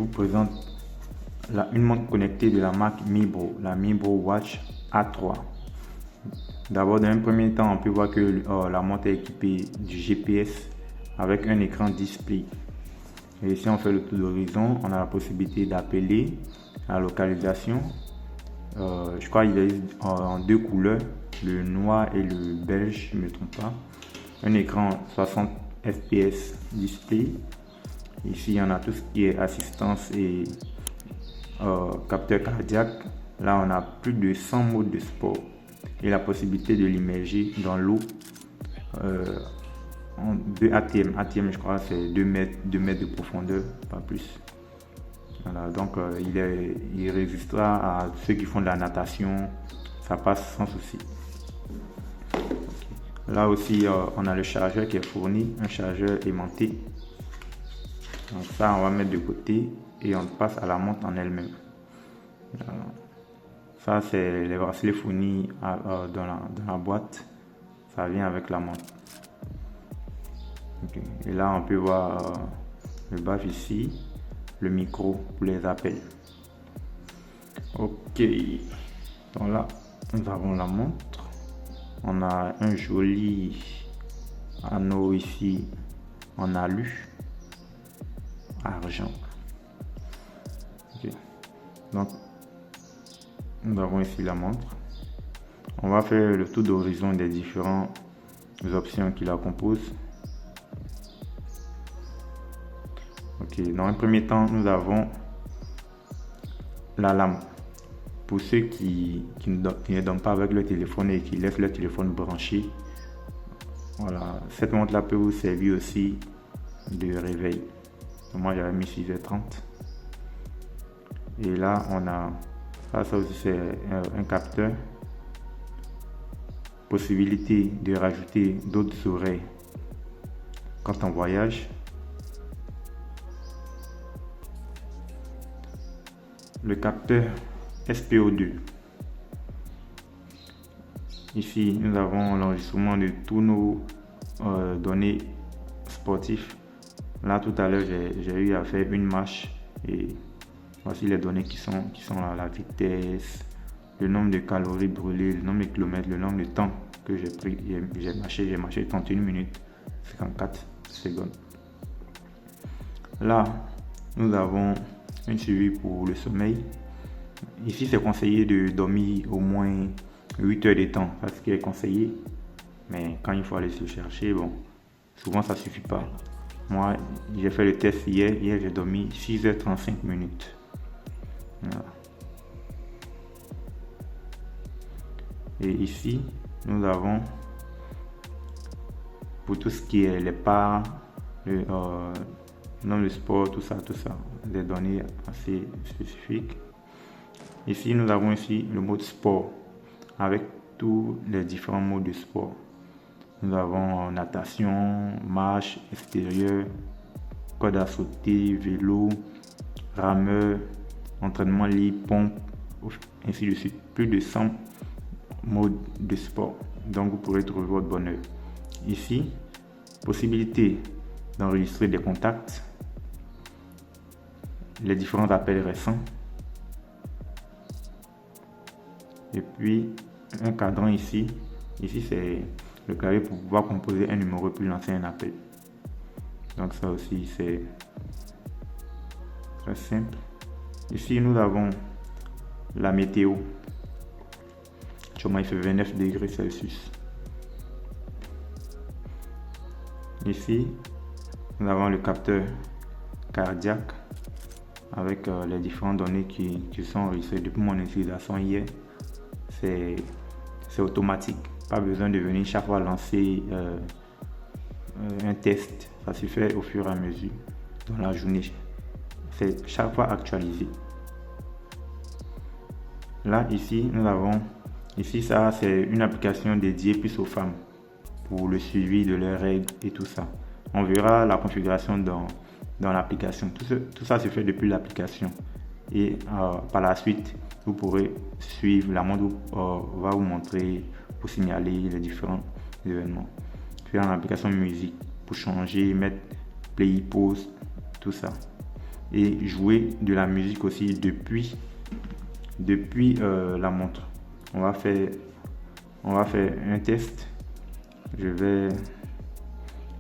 présente une montre connectée de la marque Mibro, la Mibro Watch A3. D'abord, dans un premier temps, on peut voir que la montre est équipée du GPS avec un écran display. Et si on fait le tour d'horizon, on a la possibilité d'appeler la localisation. Je crois qu'il est en deux couleurs, le noir et le beige, je ne me trompe pas. Un écran 60 fps display. Ici, on a tout ce qui est assistance et capteur cardiaque. Là, on a plus de 100 modes de sport et la possibilité de l'immerger dans l'eau en 2 ATM. ATM, je crois, c'est 2 mètres de profondeur, pas plus. Voilà, donc il résistera à ceux qui font de la natation, ça passe sans souci. Là aussi, on a le chargeur qui est fourni, un chargeur aimanté. Donc ça, on va mettre de côté et on passe à la montre en elle-même. Ça, c'est les bracelets fournis dans la boîte. Ça vient avec la montre. Okay. Et là, on peut voir le badge ici, le micro pour les appels. Ok. Donc là, nous avons la montre. On a un joli anneau ici en alu, argent. Okay. Donc, nous avons ici la montre. On va faire le tour d'horizon des différentes options qui la composent. Ok, dans un premier temps, nous avons la lampe. Pour ceux qui ne dorment pas avec le téléphone et qui laissent le téléphone branché, voilà, cette montre-là peut vous servir aussi de réveil. Donc moi, j'avais mis 6h30. Et là, on a ça aussi, c'est un capteur. Possibilité de rajouter d'autres oreilles quand on voyage. Le capteur SPO2. Ici, nous avons l'enregistrement de tous nos données sportives. Là, tout à l'heure, j'ai eu à faire une marche et voici les données qui sont là, la vitesse, le nombre de calories brûlées, le nombre de kilomètres, le nombre de temps que j'ai pris. J'ai marché 31 minutes, 54 secondes. Là, nous avons un suivi pour le sommeil. Ici, c'est conseillé de dormir au moins 8 heures de temps. C'est ce qui est conseillé. Mais quand il faut aller se chercher, bon, souvent ça ne suffit pas. Moi, j'ai fait le test hier. Hier, j'ai dormi 6h35 minutes. Voilà. Et ici, nous avons pour tout ce qui est les pas, le nombre de sport, tout ça, des données assez spécifiques. Ici, nous avons ici le mode sport avec tous les différents modes de sport. Nous avons natation, marche extérieure, corde à sauter, vélo, rameur, entraînement libre, pompe, ainsi de suite. Plus de 100 modes de sport. Donc, vous pourrez trouver votre bonheur. Ici, possibilité d'enregistrer des contacts, les différents appels récents, et puis un cadran ici. Ici, c'est le clavier pour pouvoir composer un numéro puis lancer un appel. Donc ça aussi, c'est très simple. Ici, nous avons la météo. Il fait 29 degrés Celsius. Ici, nous avons le capteur cardiaque avec les différentes données qui sont enregistrées depuis mon utilisation hier. C'est automatique. Pas besoin de venir chaque fois lancer un test. Ça se fait au fur et à mesure dans la journée. C'est chaque fois actualisé. Là, ici, nous avons... Ici, ça, c'est une application dédiée plus aux femmes pour le suivi de leurs règles et tout ça. On verra la configuration dans l'application. Tout ça se fait depuis l'application. Et par la suite, vous pourrez suivre. La montre va vous montrer pour signaler les différents événements. Puis dans l'application musique pour changer, mettre play, pause, tout ça. et jouer de la musique aussi depuis la montre. On va faire un test. Je vais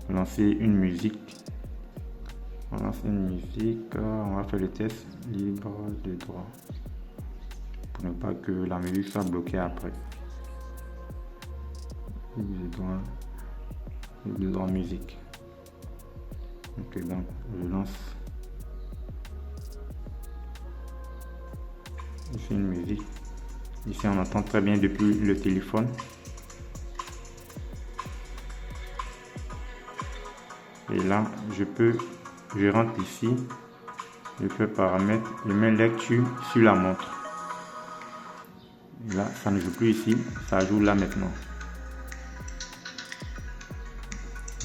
lancer une musique. On va faire le test libre de droit pour ne pas que la musique soit bloquée après. Libre de droit musique. Ok, donc je lance ici une musique. Ici on entend très bien depuis le téléphone. Et là je rentre ici, je peux paramètres, je mets lecture sur la montre. Et là ça ne joue plus ici, ça joue là maintenant.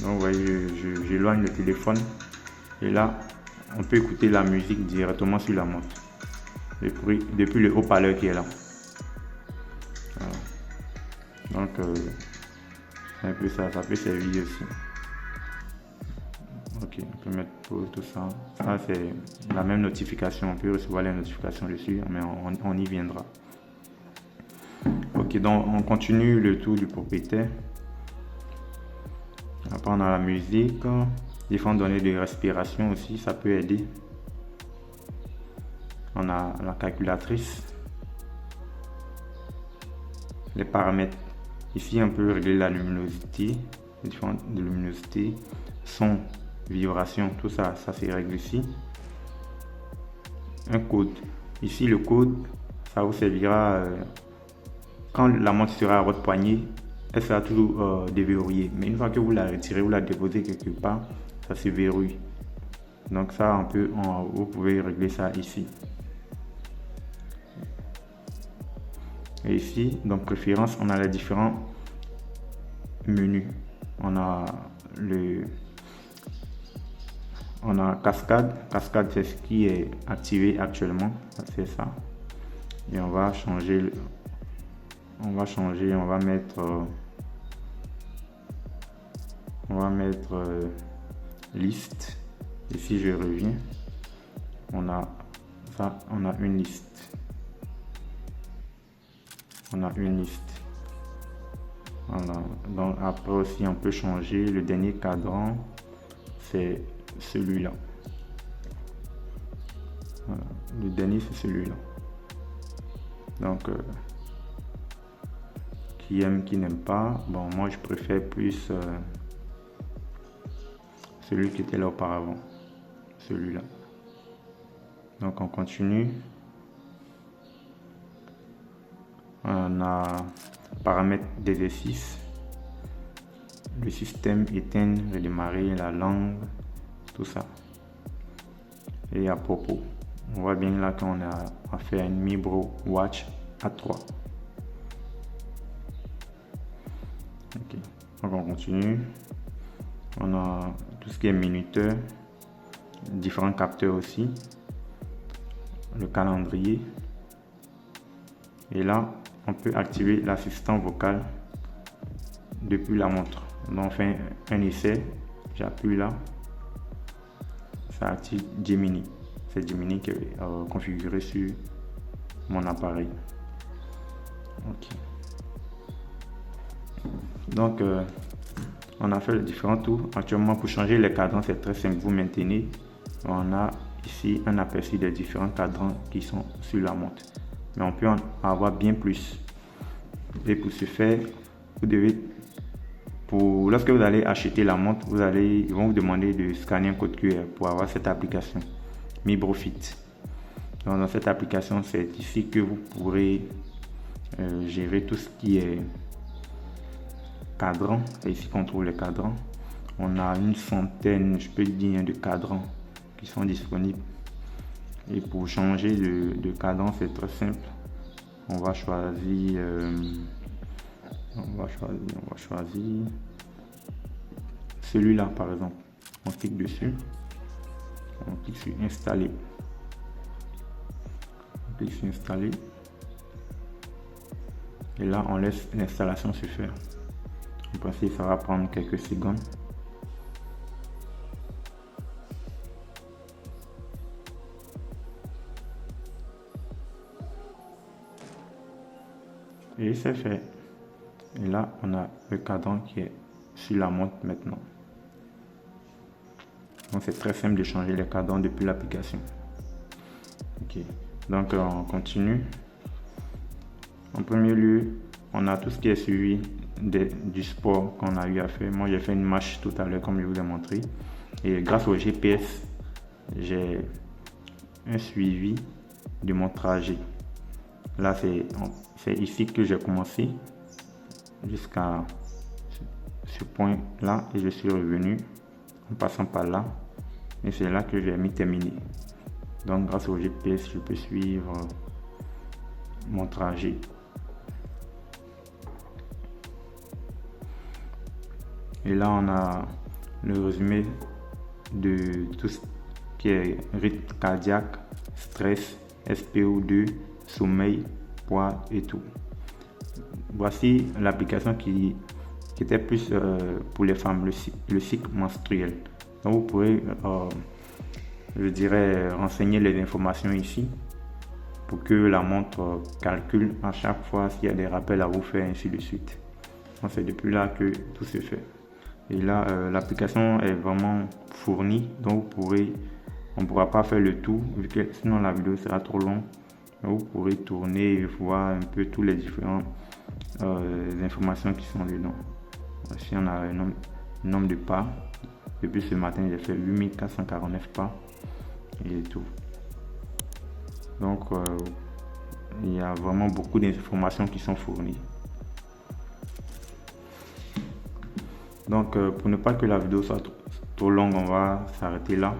Donc vous voyez, j'éloigne le téléphone et là on peut écouter la musique directement sur la montre depuis le haut-parleur qui est là. Voilà. Donc c'est un peu ça peut servir aussi. Ok, on peut mettre pause, tout ça. Ça c'est la même notification, on peut recevoir les notifications dessus, mais on y viendra. Ok, donc on continue le tour du propriétaire. Après on a la musique, différentes données de respiration aussi, ça peut aider. On a la calculatrice, les paramètres. Ici on peut régler la luminosité, les différentes luminosité, son, vibration, tout ça se règle ici. Un code. Ici le code, ça vous servira quand la montre sera à votre poignet. Elle sera toujours déverrouillée, mais une fois que vous la retirez, vous la déposez quelque part, ça se verrouille. Donc ça, vous pouvez régler ça ici. Et ici, dans préférences, on a les différents menus. On a cascade. Cascade, c'est ce qui est activé actuellement. C'est ça. Et on va changer. On va mettre liste. Ici je reviens, on a une liste, voilà. Donc après aussi on peut changer le dernier cadran, c'est celui-là. Voilà. Le dernier c'est celui-là. Donc qui aime, qui n'aime pas. Bon, moi je préfère plus celui qui était là auparavant, celui-là. Donc on continue. On a paramètres d'exercice, le système, éteindre, redémarrer, la langue, tout ça. Et à propos, on voit bien là qu'on a fait un Mi Bro Watch A3. Ok, donc on continue. On a tout ce qui est minuteur, différents capteurs aussi, le calendrier. Et là, on peut activer l'assistant vocal depuis la montre. Donc on fait un essai, j'appuie là, ça active Gemini. C'est Gemini qui est configuré sur mon appareil. Ok. Donc on a fait les différents tours. Actuellement, pour changer les cadrans, c'est très simple. Vous maintenez. On a ici un aperçu des différents cadrans qui sont sur la montre. Mais on peut en avoir bien plus. Et pour ce faire, vous devez, lorsque vous allez acheter la montre, ils vont vous demander de scanner un code QR pour avoir cette application Mi Bro Fit. Donc, dans cette application, c'est ici que vous pourrez gérer tout ce qui est cadran. C'est ici qu'on trouve les cadrans. On a une centaine, je peux dire, de cadrans qui sont disponibles. Et pour changer de cadran, c'est très simple. On va choisir celui-là par exemple. On clique dessus, on clique sur installer. On clique sur installer. Et là, on laisse l'installation se faire. En principe, ça va prendre quelques secondes. Et c'est fait. Et là, on a le cadran qui est sur la montre maintenant. Donc c'est très simple de changer les cadrans depuis l'application. Ok, donc on continue. En premier lieu, on a tout ce qui est suivi du sport qu'on a eu à faire. Moi, j'ai fait une marche tout à l'heure, comme je vous ai montré. Et grâce au GPS, j'ai un suivi de mon trajet. Là, c'est ici que j'ai commencé jusqu'à ce point-là et je suis revenu en passant par là. Et c'est là que j'ai mis terminé. Donc, grâce au GPS, je peux suivre mon trajet. Et là, on a le résumé de tout ce qui est rythme cardiaque, stress, SPO2, sommeil, poids et tout. Voici l'application qui était plus pour les femmes, le cycle menstruel. Donc, vous pourrez, je dirais, renseigner les informations ici pour que la montre calcule à chaque fois s'il y a des rappels à vous faire, ainsi de suite. Donc, c'est depuis là que tout se fait. Et là, l'application est vraiment fournie, donc on ne pourra pas faire le tout, vu que sinon la vidéo sera trop longue. Donc, vous pourrez tourner et voir un peu tous les différentes informations qui sont dedans. Ici, on a un nombre de pas. Depuis ce matin, j'ai fait 8449 pas et tout. Donc, il y a vraiment beaucoup d'informations qui sont fournies. Donc, pour ne pas que la vidéo soit trop longue, on va s'arrêter là.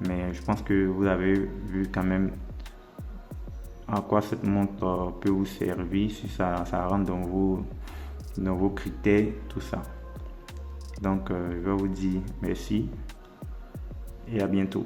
Mais je pense que vous avez vu quand même à quoi cette montre peut vous servir, si ça rentre dans vos critères, tout ça. Donc, je vais vous dire merci et à bientôt.